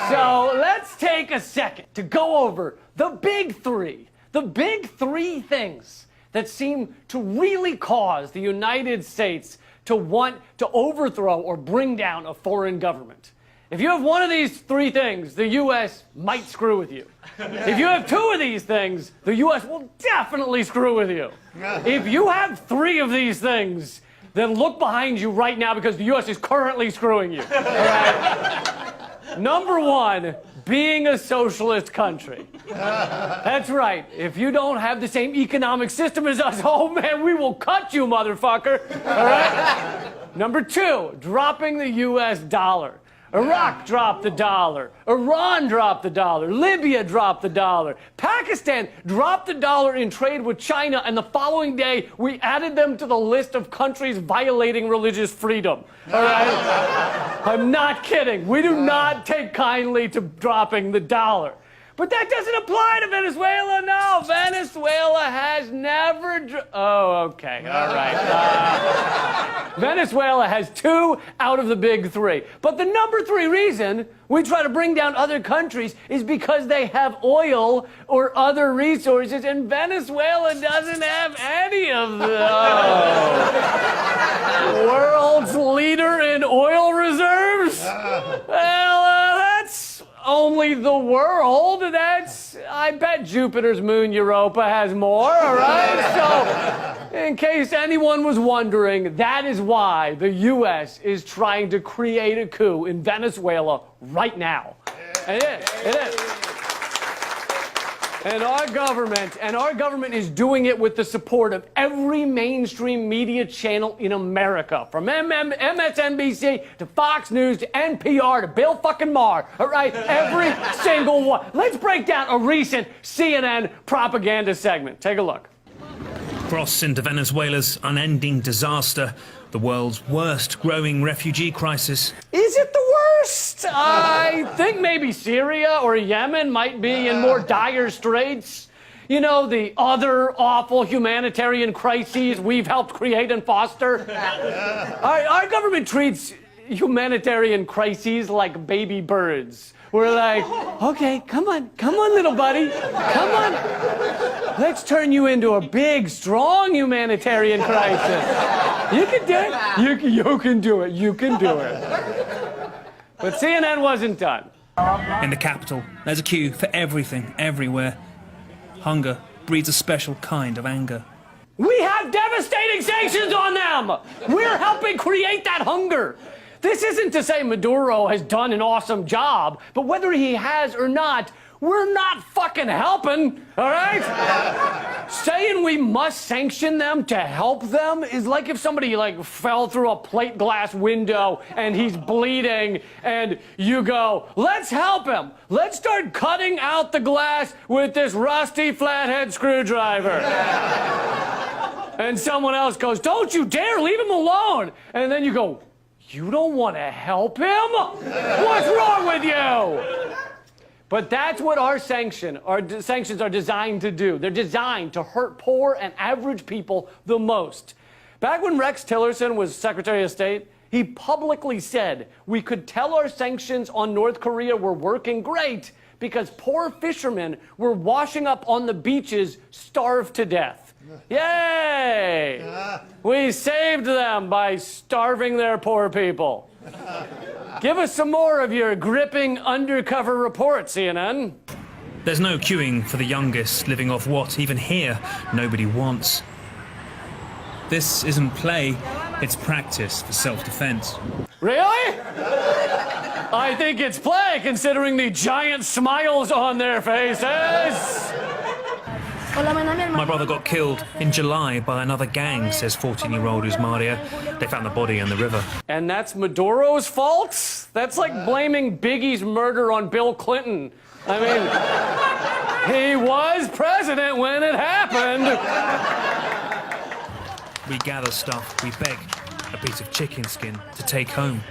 So let's take a second to go over the big three. The big three things that seem to really cause the United States to want to overthrow or bring down a foreign government. If you have one of these three things, the U.S. might screw with you. If you have two of these things, the U.S. will definitely screw with you. If you have three of these things, then look behind you right now because the U.S. is currently screwing you. All right? Number one, being a socialist country. That's right. If you don't have the same economic system as us, oh man, we will cut you, motherfucker. All right? Number two, dropping the U.S. dollar. Iraq dropped the dollar. Iran dropped the dollar. Libya dropped the dollar. Pakistan dropped the dollar in trade with China, and the following day, we added them to the list of countries violating religious freedom. All right? I'm not kidding. We do not take kindly to dropping the dollar. But that doesn't apply to Venezuela, no. Venezuela has never... Oh, okay, all right. Venezuela has two out of the big three. But the number three reason we try to bring down other countries is because they have oil or other resources, and Venezuela doesn't have any of those. World's leader in oil reserves? Well, that's... only the world. That's, I bet Jupiter's moon Europa has more, all right? So, in case anyone was wondering, that is why the U.S. is trying to create a coup in Venezuela right now. It is. And our government is doing it with the support of every mainstream media channel in America, from MSNBC to Fox News to NPR to Bill fucking Maher, all right? Every single one. Let's break down a recent CNN propaganda segment. Take a look. Cross into Venezuela's unending disaster, the world's worst growing refugee crisis. Is it the worst? I think maybe Syria or Yemen might be in more dire straits. You know, the other awful humanitarian crises we've helped create and foster. Our government treats humanitarian crises like baby birds. We're like, okay, come on, little buddy, come on. Let's turn you into a big, strong humanitarian crisis. You can do it. You can do it. You can do it. But CNN wasn't done. In the capital, there's a queue for everything, everywhere. Hunger breeds a special kind of anger. We have devastating sanctions on them. We're helping create that hunger. This isn't to say Maduro has done an awesome job, but whether he has or not, we're not fucking helping, all right? Saying we must sanction them to help them is like if somebody fell through a plate glass window and he's bleeding and you go, let's help him. Let's start cutting out the glass with this rusty flathead screwdriver. And someone else goes, don't you dare, leave him alone. And then you go, you don't want to help him? What's wrong with you? But that's what our sanctions are designed to do. They're designed to hurt poor and average people the most. Back when Rex Tillerson was Secretary of State, he publicly said we could tell our sanctions on North Korea were working great because poor fishermen were washing up on the beaches starved to death. Yay! We saved them by starving their poor people. Give us some more of your gripping undercover report, CNN. There's no queuing for the youngest, living off what, even here, nobody wants. This isn't play, it's practice for self-defense. Really? I think it's play, considering the giant smiles on their faces. My brother got killed in July by another gang, says 14-year-old Usmaria. They found the body in the river. And that's Maduro's fault? That's like blaming Biggie's murder on Bill Clinton. I mean, he was president when it happened. We gather stuff, we beg a piece of chicken skin to take home.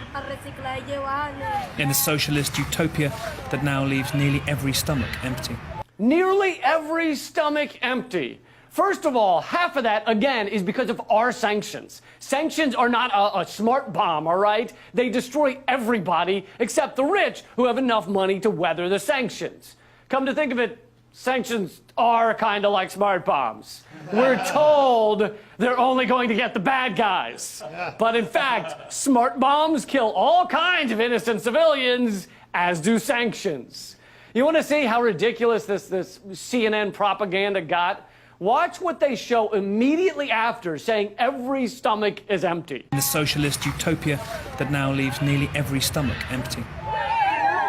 In a socialist utopia that now leaves nearly every stomach empty. Nearly every stomach empty. First of all, half of that, again, is because of our sanctions. Sanctions are not a smart bomb, all right? They destroy everybody except the rich who have enough money to weather the sanctions. Come to think of it, sanctions are kind of like smart bombs. We're told they're only going to get the bad guys. But in fact, smart bombs kill all kinds of innocent civilians, as do sanctions. You want to see how ridiculous this CNN propaganda got? Watch what they show immediately after saying every stomach is empty. The socialist utopia that now leaves nearly every stomach empty.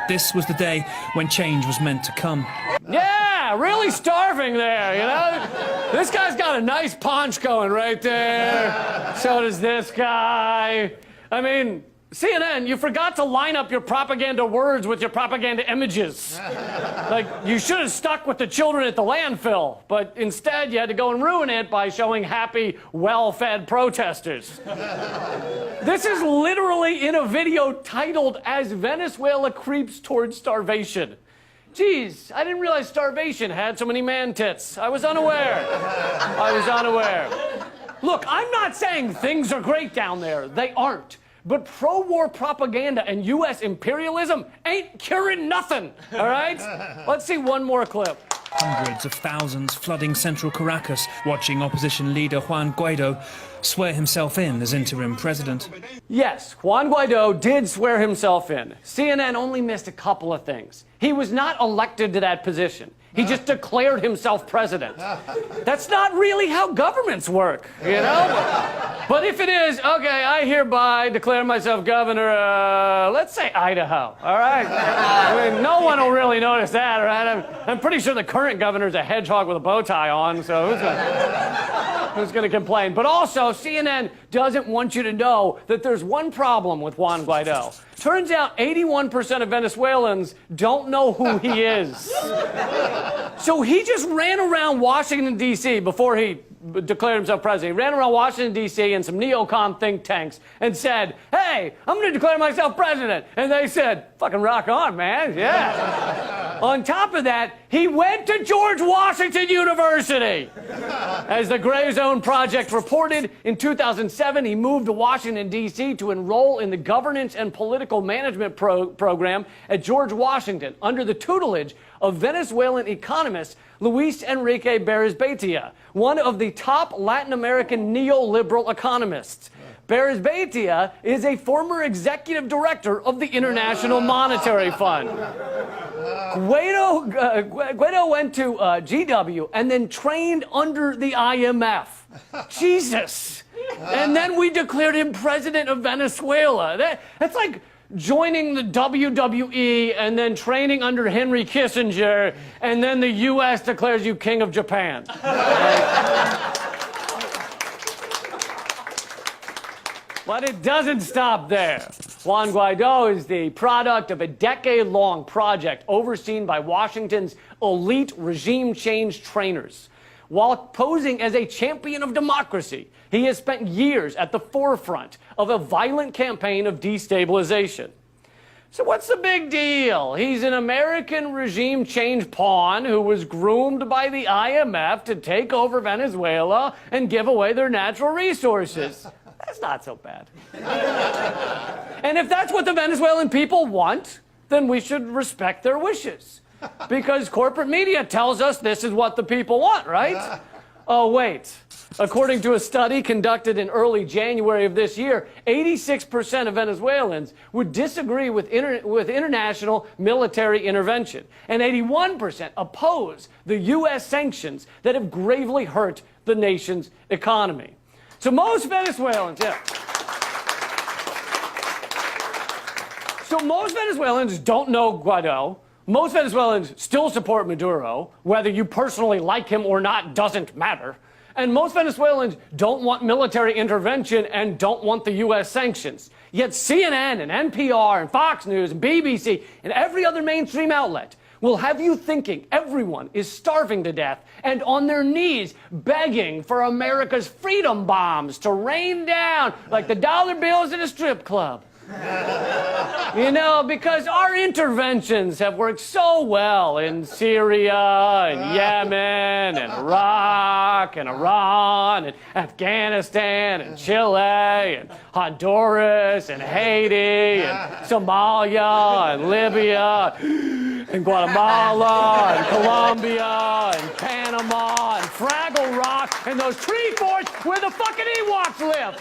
This was the day when change was meant to come. Yeah, really starving there, you know? This guy's got a nice paunch going right there. So does this guy. I mean, CNN, you forgot to line up your propaganda words with your propaganda images. Like, you should have stuck with the children at the landfill, but instead you had to go and ruin it by showing happy, well-fed protesters. This is literally in a video titled "As Venezuela Creeps Towards Starvation." Geez, I didn't realize starvation had so many man tits. I was unaware. Look, I'm not saying things are great down there. They aren't. But pro-war propaganda and U.S. imperialism ain't curing nothing, all right? Let's see one more clip. Hundreds of thousands flooding central Caracas, watching opposition leader Juan Guaido swear himself in as interim president. Yes, Juan Guaido did swear himself in. CNN only missed a couple of things. He was not elected to that position. He just declared himself president. That's not really how governments work, you know? But if it is, okay, I hereby declare myself governor, let's say Idaho, all right? I mean, no one will really notice that, all right? I'm pretty sure the current governor's a hedgehog with a bow tie on, so who's gonna complain? But also, CNN doesn't want you to know that there's one problem with Juan Guaido. Turns out 81% of Venezuelans don't know who he is. So he just ran around Washington, D.C. before he declared himself president. He ran around Washington, D.C. and some neocon think tanks and said, hey, I'm going to declare myself president. And they said, fucking rock on, man. Yeah. On top of that, he went to George Washington University. As the Gray Zone Project reported, in 2007, he moved to Washington, D.C. to enroll in the governance and political management program at George Washington under the tutelage of Venezuelan economist Luis Enrique Berisbeitia, one of the top Latin American neoliberal economists. Berisbeitia is a former executive director of the International Monetary Fund. Guaido went to GW and then trained under the IMF. Jesus. And then we declared him president of Venezuela. That's like joining the WWE and then training under Henry Kissinger, and then the U.S. declares you king of Japan. But it doesn't stop there. Juan Guaido is the product of a decade-long project overseen by Washington's elite regime change trainers. While posing as a champion of democracy, he has spent years at the forefront of a violent campaign of destabilization. So what's the big deal? He's an American regime change pawn who was groomed by the IMF to take over Venezuela and give away their natural resources. That's not so bad. And if that's what the Venezuelan people want, then we should respect their wishes. Because corporate media tells us this is what the people want, right? Oh, wait. According to a study conducted in early January of this year, 86% of Venezuelans would disagree with international military intervention, and 81% oppose the U.S. sanctions that have gravely hurt the nation's economy. So most Venezuelans, So most Venezuelans don't know Guaido. Most Venezuelans still support Maduro. Whether you personally like him or not doesn't matter. And most Venezuelans don't want military intervention and don't want the U.S. sanctions. Yet CNN and NPR and Fox News and BBC and every other mainstream outlet will have you thinking everyone is starving to death and on their knees begging for America's freedom bombs to rain down like the dollar bills at a strip club. You know, because our interventions have worked so well in Syria and Yemen and Iraq and Iran and Afghanistan and Chile and Honduras and Haiti and Somalia and Libya and Guatemala and Colombia and Panama and Fraggle Rock and those tree forts where the fucking Ewoks live.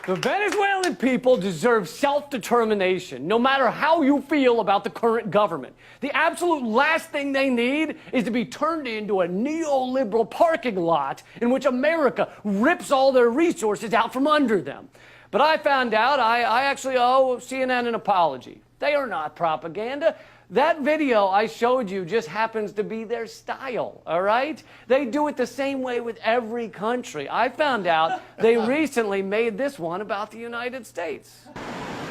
The Venezuelan people deserve self-determination, no matter how you feel about the current government. The absolute last thing they need is to be turned into a neoliberal parking lot in which America rips all their resources out from under them. But I found out I actually owe CNN an apology. They are not propaganda. That video I showed you just happens to be their style, all right? They do it the same way with every country. I found out they recently made this one about the United States.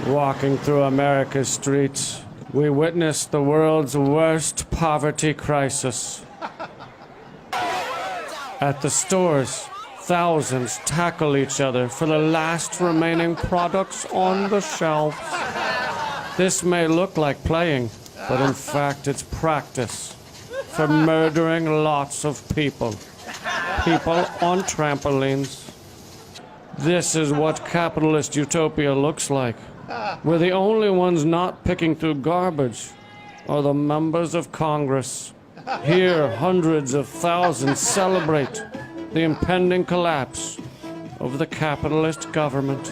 Walking through America's streets, we witnessed the world's worst poverty crisis. At the stores, thousands tackle each other for the last remaining products on the shelves. This may look like playing, but in fact it's practice for murdering lots of people. People on trampolines. This is what capitalist utopia looks like. We're the only ones not picking through garbage are the members of Congress. Here, hundreds of thousands celebrate the impending collapse of the capitalist government.